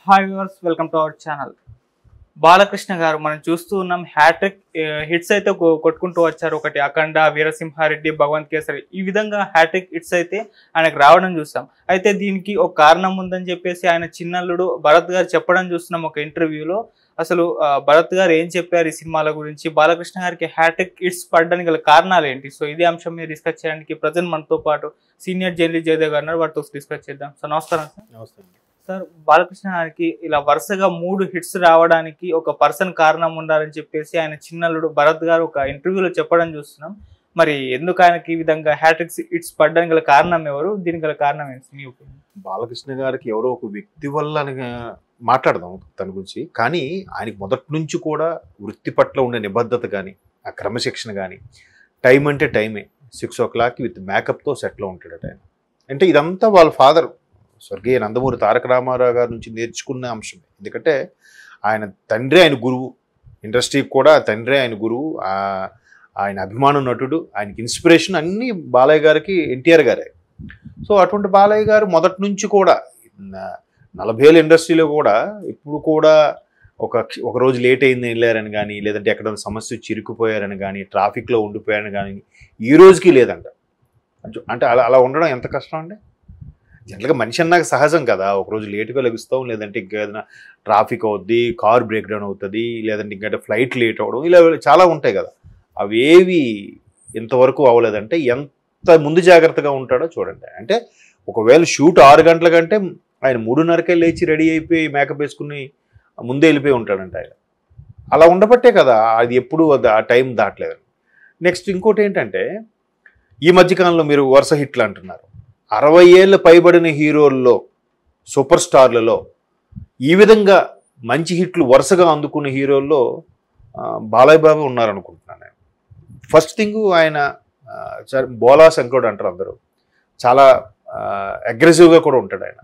Hi viewers, welcome to our channel. Balakrishna గారు మనం చూస్తూ ఉన్నాం. హ్యాట్రిక్ హిట్స్ అయితే కొట్టుకుంటూ వచ్చారు. ఒకటి అఖండ, వీరసింహారెడ్డి, భగవంత్ కేసరి, ఈ విధంగా హ్యాట్రిక్ హిట్స్ అయితే ఆయనకు రావడం చూస్తాం. అయితే దీనికి ఒక కారణం ఉందని చెప్పేసి ఆయన చిన్నల్లుడు భరత్ గారు చెప్పడం చూస్తున్నాం ఒక ఇంటర్వ్యూలో. అసలు భరత్ గారు ఏం చెప్పారు ఈ సినిమాల గురించి, బాలకృష్ణ గారికి హ్యాట్రిక్ హిట్స్ పడడానికి గల కారణాలు ఏంటి? సో ఇదే అంశం మీద డిస్కస్ చేయడానికి ప్రజెంట్ మనతో పాటు సీనియర్ జర్నలిస్ట్ జయదేవ్ గారు ఉన్నారు. వాటితో డిస్కస్ చేద్దాం. సో నమస్కారం సార్. నమస్తే సార్, బాలకృష్ణ గారికి ఇలా వరుసగా 3 హిట్స్ రావడానికి ఒక పర్సన్ కారణం ఉండాలని చెప్పేసి ఆయన చిన్నల్లుడు భరత్ గారు ఒక ఇంటర్వ్యూలో చెప్పడం చూస్తున్నాం. మరి ఎందుకు ఆయనకి ఈ విధంగా హ్యాట్రిక్ హిట్స్ పడడానికి గల కారణం ఎవరు, దీనికి గల కారణం ఏంటి మీ ఒపీనియన్? బాలకృష్ణ గారికి ఎవరో ఒక వ్యక్తి వల్ల మాట్లాడదాం తన గురించి. కానీ ఆయనకి మొదటి నుంచి కూడా వృత్తి పట్ల ఉండే నిబద్ధత కానీ, ఆ క్రమశిక్షణ కానీ, టైం అంటే టైమే, 6 o'clock విత్ మేకప్తో సెట్లో ఉంటాడట ఆయన. అంటే ఇదంతా వాళ్ళ ఫాదర్ స్వర్గీయ నందమూరి తారక రామారావు గారి నుంచి నేర్చుకున్న అంశం. ఎందుకంటే ఆయన తండ్రి ఆయన గురువు, ఇండస్ట్రీకి కూడా తండ్రి ఆయన గురువు, ఆయన అభిమాన నటుడు, ఆయనకి ఇన్స్పిరేషన్ అన్నీ బాలయ్య గారికి ఎన్టీఆర్ గారే. సో అటువంటి బాలయ్య గారు మొదటి నుంచి కూడా 40 ఏళ్ళ ఇండస్ట్రీలో కూడా ఇప్పుడు కూడా ఒక రోజు లేట్ అయింది వెళ్ళారని కానీ, లేదంటే ఎక్కడ సమస్య చిరుకుపోయారని కానీ, ట్రాఫిక్లో ఉండిపోయారని కానీ ఈ రోజుకి లేదంట. అంటే అలా ఉండడం ఎంత కష్టం అండి. జనరల్గా మనిషి అన్నాక సహజం కదా, ఒకరోజు లేటుగా లభిస్తాం, లేదంటే ఇంకా ఏదైనా ట్రాఫిక్ అవుద్ది, కార్ బ్రేక్ డౌన్ అవుతుంది, లేదంటే ఇంకా ఫ్లైట్ లేట్ అవ్వడం, ఇలా చాలా ఉంటాయి కదా. అవేవి ఇంతవరకు అవ్వలేదంటే ఎంత ముందు జాగ్రత్తగా ఉంటాడో చూడండి. అంటే ఒకవేళ షూట్ 6 గంటల కంటే ఆయన 3:30కే లేచి రెడీ అయిపోయి మేకప్ వేసుకుని ముందే వెళ్ళిపోయి ఉంటాడంట ఆయన. అలా ఉండబట్టే కదా అది ఎప్పుడు ఆ టైం దాటలేదు. నెక్స్ట్ ఇంకోటి ఏంటంటే, ఈ మధ్యకాలంలో మీరు వరుస హిట్లు అంటున్నారు. 60 ఏళ్ళు పైబడిన హీరోల్లో, సూపర్ స్టార్లలో ఈ విధంగా మంచి హిట్లు వరుసగా అందుకున్న హీరోల్లో బాలయ్య బాబు ఉన్నారనుకుంటున్నాను నేను. ఫస్ట్ థింగ్ ఆయన బోలా శంకరుడు అంటారు అందరూ, చాలా అగ్రెసివ్గా కూడా ఉంటాడు ఆయన.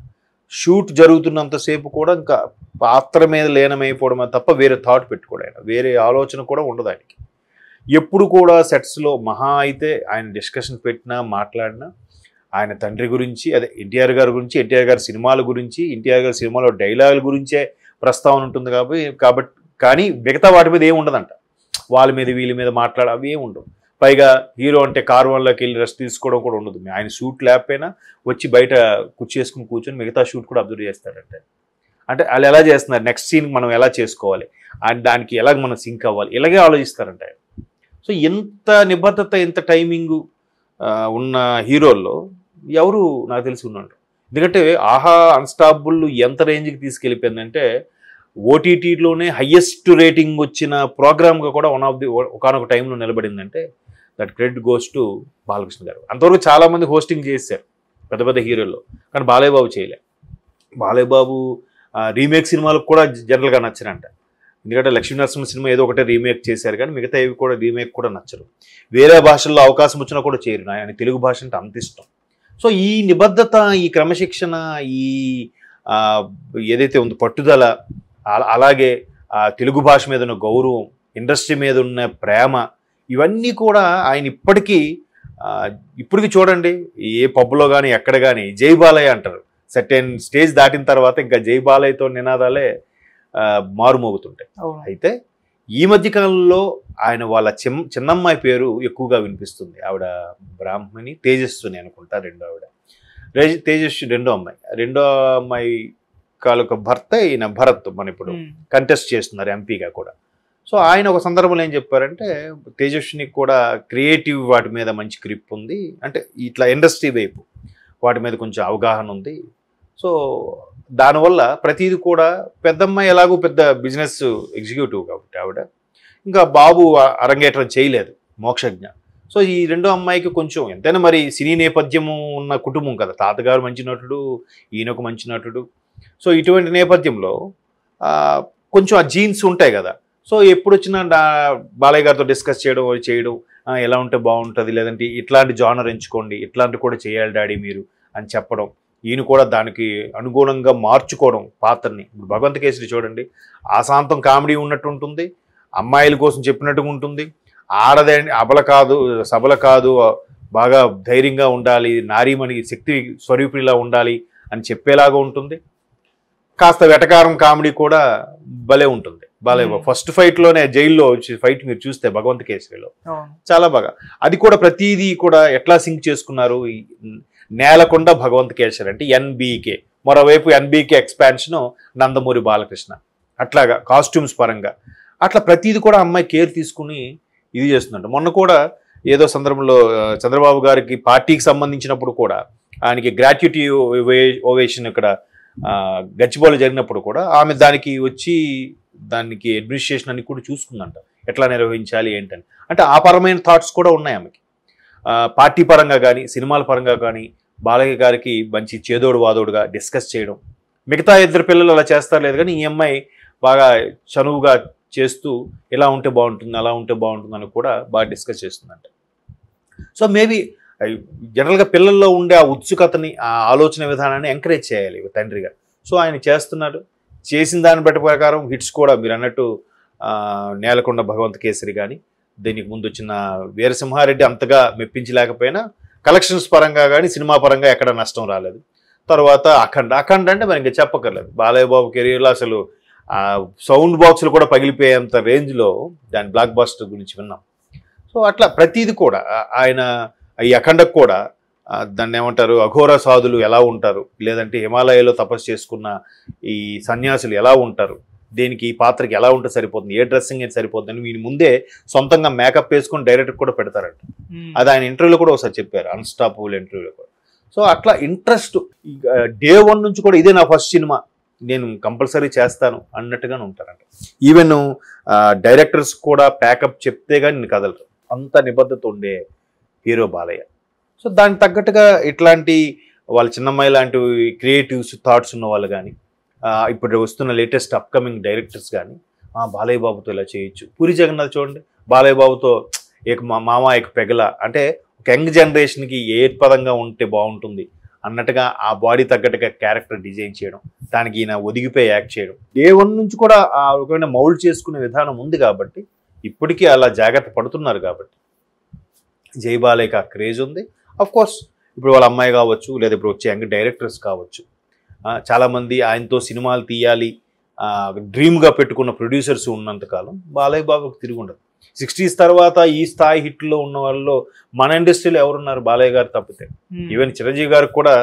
షూట్ జరుగుతున్నంతసేపు కూడా ఇంకా పాత్ర మీద లీనమైపోవడమే తప్ప వేరే థాట్ పెట్టుకోడు ఆయన, వేరే ఆలోచన కూడా ఉండదు ఆయనకి. ఎప్పుడు కూడా సెట్స్లో మహా అయితే ఆయన డిస్కషన్ పెట్టినా మాట్లాడినా ఆయన తండ్రి గురించి, అదే ఎన్టీఆర్ గారి గురించి, ఎన్టీఆర్ గారి సినిమాల గురించి, ఎన్టీఆర్ గారి సినిమాలో డైలాగుల గురించే ప్రస్తావన ఉంటుంది కాబట్టి కానీ మిగతా వాటి మీద ఏమి ఉండదంట. వాళ్ళ మీద వీళ్ళ మీద అవి ఏమి ఉండవు. పైగా హీరో అంటే కార్వన్లోకి వెళ్ళి రెస్ట్ తీసుకోవడం కూడా ఉండదు. ఆయన షూట్ లేకపోయినా వచ్చి బయట కుర్చేసుకుని కూర్చొని మిగతా షూట్ కూడా అబ్జర్వ్ చేస్తాడంటే. అంటే వాళ్ళు ఎలా చేస్తున్నారు, నెక్స్ట్ సీన్ మనం ఎలా చేసుకోవాలి, అండ్ దానికి ఎలాగ మనం సింక్ అవ్వాలి, ఇలాగే ఆలోచిస్తారంట. సో ఎంత నిబద్ధత, ఎంత టైమింగ్ ఉన్న హీరోల్లో ఎవరు నాకు తెలిసి ఉన్నాడు. ఎందుకంటే ఆహా అన్స్టాపుల్ ఎంత రేంజ్కి తీసుకెళ్ళిపోయిందంటే ఓటీటీలోనే హయ్యెస్ట్ రేటింగ్ వచ్చిన ప్రోగ్రామ్గా కూడా ఒకనొక టైంలో నిలబడిందంటే that credit goes to Balakrishna గారు. అంతవరకు చాలామంది హోస్టింగ్ చేశారు పెద్ద పెద్ద హీరోల్లో, కానీ బాలయ్య బాబు చేయలే. బాలయ్య బాబు రీమేక్ సినిమాలకు కూడా జనరల్గా నచ్చరంట. ఎందుకంటే లక్ష్మీనరసింహ సినిమా ఏదో ఒకటే రీమేక్ చేశారు, కానీ మిగతా ఏవి కూడా రీమేక్ కూడా నచ్చరు. వేరే భాషల్లో అవకాశం వచ్చినా కూడా చేయరు. ఆయన తెలుగు భాష అంటే అంత ఇష్టం. సో ఈ నిబద్ధత, ఈ క్రమశిక్షణ, ఈ ఏదైతే ఉందో పట్టుదల, అలాగే తెలుగు భాష మీద ఉన్న గౌరవం, ఇండస్ట్రీ మీద ఉన్న ప్రేమ, ఇవన్నీ కూడా ఆయన ఇప్పటికీ చూడండి ఏ పబ్లో కానీ ఎక్కడ కానీ జై బాలయ్య అంటారు. సర్టెన్ స్టేజ్ దాటిన తర్వాత ఇంకా జై బాలయ్యతో నినాదాలే మారుమోగుతుంటాయి. అయితే ఈ మధ్యకాలంలో ఆయన వాళ్ళ చిన్నమ్మాయి పేరు ఎక్కువగా వినిపిస్తుంది. ఆవిడ బ్రాహ్మణి, తేజస్విని అనుకుంటా రెండో ఆవిడ. తేజస్వి రెండో అమ్మాయి కాలుక భర్త ఈయన భరత్ మన ఇప్పుడు కంటెస్ట్ చేస్తున్నారు ఎంపీగా కూడా. సో ఆయన ఒక సందర్భంలో ఏం చెప్పారంటే, తేజస్వినికి కూడా క్రియేటివ్ వాటి మీద మంచి గ్రిప్ ఉంది, అంటే ఇట్లా ఇండస్ట్రీ వైపు వాటి మీద కొంచెం అవగాహన ఉంది. సో దానివల్ల ప్రతిదీ కూడా, పెద్దమ్మాయి ఎలాగో పెద్ద బిజినెస్ ఎగ్జిక్యూటివ్ కాబట్టి ఆవిడ, ఇంకా బాబు అరంగేట్రం చేయలేదు, మోక్షజ్ఞ. సో ఈ రెండో అమ్మాయికి కొంచెం ఎంతైనా మరి సినీ నేపథ్యము ఉన్న కుటుంబం కదా, తాతగారు మంచి నటుడు, ఈయనొక మంచి నటుడు. సో ఇటువంటి నేపథ్యంలో కొంచెం ఆ జీన్స్ ఉంటాయి కదా. సో ఎప్పుడు వచ్చినా బాలయ్య గారితో డిస్కస్ చేయడం ఎలా ఉంటే బాగుంటుంది, లేదంటే ఇట్లాంటి జానర్ ఎంచుకోండి, ఇట్లాంటి కూడా చేయాలి డాడీ మీరు అని చెప్పడం, ఈయన కూడా దానికి అనుగుణంగా మార్చుకోవడం పాత్రని. ఇప్పుడు భగవంత్ కేసరి చూడండి, ఆశాంతం కామెడీ ఉన్నట్టు ఉంటుంది, అమ్మాయిల కోసం చెప్పినట్టుగా ఉంటుంది, ఆడదే అబల కాదు సబల కాదు, బాగా ధైర్యంగా ఉండాలి, నారీమణి శక్తి స్వరూపిలా ఉండాలి అని చెప్పేలాగా ఉంటుంది. కాస్త వెటకారం కామెడీ కూడా భలే ఉంటుంది. భలే ఫస్ట్ ఫైట్లోనే జైల్లో ఫైట్ మీరు చూస్తే భగవంత్ కేసరిలో చాలా బాగా అది కూడా ప్రతిదీ కూడా ఎట్లా సింక్ చేసుకున్నారు. నేలకొండ భగవంత్ కేసరి అంటే ఎన్బీకే, మరోవైపు ఎన్బీకే ఎక్స్పాన్షన్ నందమూరి బాలకృష్ణ, అట్లాగా కాస్ట్యూమ్స్ పరంగా అట్లా ప్రతిదీ కూడా అమ్మాయి కేర్ తీసుకుని ఇది చేస్తుందంట. మొన్న కూడా ఏదో సందర్భంలో చంద్రబాబు గారికి పార్టీకి సంబంధించినప్పుడు కూడా ఆయనకి గ్రాట్యుటీ ఓవేషన్ ఇక్కడ గచ్చిబౌలి జరిగినప్పుడు కూడా ఆమె దానికి వచ్చి దానికి అడ్మినిస్ట్రేషన్ అని కూడా చూసుకుందంట, ఎట్లా నిర్వహించాలి ఏంటని. అంటే ఆ పరమైన థాట్స్ కూడా ఉన్నాయి ఆమెకి. పార్టీ పరంగా కానీ సినిమాల పరంగా కానీ బాలయ్య గారికి మంచి చేదోడు వాదోడుగా డిస్కస్ చేయడం. మిగతా ఇద్దరు పిల్లలు అలా చేస్తారు లేదు, కానీ ఈ అమ్మాయి బాగా చనువుగా చేస్తూ ఇలా ఉంటే బాగుంటుంది అలా ఉంటే బాగుంటుంది అని కూడా బాగా డిస్కస్ చేస్తుందంట. సో మేబీ జనరల్గా పిల్లల్లో ఉండే ఆ ఉత్సుకతని ఆ ఆలోచన విధానాన్ని ఎంకరేజ్ చేయాలి తండ్రిగా. సో ఆయన చేస్తున్నాడు. చేసిన దాన్ని బట్టి ప్రకారం హిట్స్ కూడా మీరు అన్నట్టు నేలకొండ భగవంత్ కేసరి కానీ దీనికి ముందు వచ్చిన వీరసింహారెడ్డి అంతగా మెప్పించలేకపోయినా కలెక్షన్స్ పరంగా కానీ సినిమా పరంగా ఎక్కడ నష్టం రాలేదు. తర్వాత అఖండ అంటే మరి ఇంకా చెప్పక్కర్లేదు. బాలయ్య బాబు కెరీర్లో అసలు సౌండ్ బాక్సులు కూడా పగిలిపోయేంత రేంజ్లో దాని బ్లాక్ బస్టర్ గురించి విన్నాం. సో అట్లా ప్రతిదీ కూడా ఆయన ఈ అఖండకు కూడా దాన్ని ఏమంటారు అఘోర సాధులు ఎలా ఉంటారు, లేదంటే హిమాలయాలో తపస్సు చేసుకున్న ఈ సన్యాసులు ఎలా ఉంటారు, దేనికి ఈ పాత్రకి ఎలా ఉంటే సరిపోతుంది, ఏ డ్రెస్సింగ్ అయితే సరిపోతుంది అని వీని ముందే సొంతంగా మేకప్ వేసుకొని డైరెక్టర్ కూడా పెడతారంట. అది ఆయన ఇంటర్వ్యూలో కూడా ఒకసారి చెప్పారు, అన్స్టాపబుల్ ఇంటర్వ్యూలో కూడా. సో అట్లా ఇంట్రెస్ట్ డే 1 నుంచి కూడా ఇదే నా ఫస్ట్ సినిమా, నేను కంపల్సరీ చేస్తాను అన్నట్టుగానే ఉంటారంట. ఈవెన్ డైరెక్టర్స్ కూడా ప్యాకప్ చెప్తే కానీ నేను కదలరు, అంత నిబద్ధత ఉండే హీరో బాలయ్య. సో దానికి తగ్గట్టుగా ఇట్లాంటి వాళ్ళ చిన్నమ్మాయి లాంటి క్రియేటివ్స్ థాట్స్ ఉన్న వాళ్ళు కానీ ఇప్పుడు వస్తున్న లేటెస్ట్ అప్కమింగ్ డైరెక్టర్స్ కానీ బాలయ్య బాబుతో ఇలా చేయొచ్చు. పూరి జగన్నాథ్ చూడండి, బాలయ్య బాబుతో మామ ఏక పెగల అంటే ఒక యంగ్ జనరేషన్కి ఏ పదంగా ఉంటే బాగుంటుంది అన్నట్టుగా ఆ బాడీ తగ్గట్టుగా క్యారెక్టర్ డిజైన్ చేయడం, దానికి ఈయన ఒదిగిపోయి యాక్ట్ చేయడం. డే 1 నుంచి కూడా ఆ రకమైన మౌల్డ్ చేసుకునే విధానం ఉంది కాబట్టి ఇప్పటికీ అలా జాగ్రత్త పడుతున్నారు కాబట్టి జై బాలయ్యకి ఆ క్రేజ్ ఉంది. కోర్స్ ఇప్పుడు వాళ్ళ అమ్మాయి కావచ్చు, లేదా ఇప్పుడు వచ్చే యంగ్ డైరెక్టర్స్ కావచ్చు, చాలామంది ఆయనతో సినిమాలు తీయాలి డ్రీమ్గా పెట్టుకున్న ప్రొడ్యూసర్స్ ఉన్నంతకాలం బాలయ్య బాబుకి తిరిగి ఉండదు. 60s తర్వాత ఈ స్థాయి హిట్లో ఉన్న వాళ్ళలో మన ఇండస్ట్రీలో ఎవరున్నారు బాలయ్య గారు తప్పితే. ఈవెన్ చిరంజీవి గారికి కూడా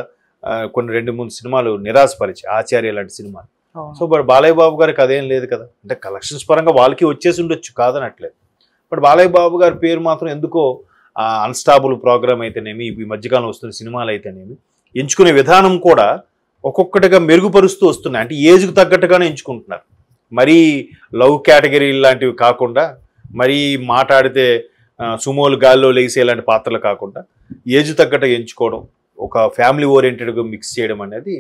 కొన్ని 2-3 సినిమాలు నిరాశపరిచి ఆచార్య లాంటి సినిమాలు. సో బట్ బాలయ్య బాబు గారికి అదేం లేదు కదా, అంటే కలెక్షన్స్ పరంగా వాళ్ళకి వచ్చేసి ఉండొచ్చు కాదనట్లేదు. బట్ బాలయ్య బాబు గారి పేరు మాత్రం ఎందుకో అన్స్టాబుల్ ప్రోగ్రామ్ అయితేనేమి, ఈ మధ్యకాలం వస్తున్న సినిమాలు అయితేనేమి ఎంచుకునే విధానం కూడా ఒక్కొక్కటిగా మెరుగుపరుస్తూ వస్తున్నాయి. అంటే ఏజ్కి తగ్గట్టుగానే ఎంచుకుంటున్నారు. మరీ లవ్ కేటగిరీ లాంటివి కాకుండా, మరీ మాట్లాడితే సుమోలు గాల్లో లేసే లాంటి పాత్రలు కాకుండా ఏజ్ తగ్గట్టుగా ఎంచుకోవడం, ఒక ఫ్యామిలీ ఓరియంటెడ్గా మిక్స్ చేయడం అనేది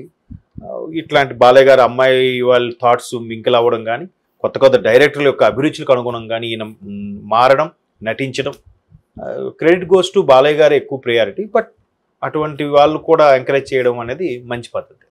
ఇట్లాంటి బాలయ్య గారు అమ్మాయి వాళ్ళ థాట్స్ మింకిల్ అవ్వడం కానీ, కొత్త కొత్త డైరెక్టర్ల యొక్క అభిరుచులకు అనుగుణంగా ఈయన మారడం, నటించడం, క్రెడిట్ గోస్ టు బాలయ్య గారు ఎక్కువ ప్రయారిటీ. బట్ అటువంటి వాళ్ళు కూడా ఎంకరేజ్ చేయడం అనేది మంచి పద్ధతి.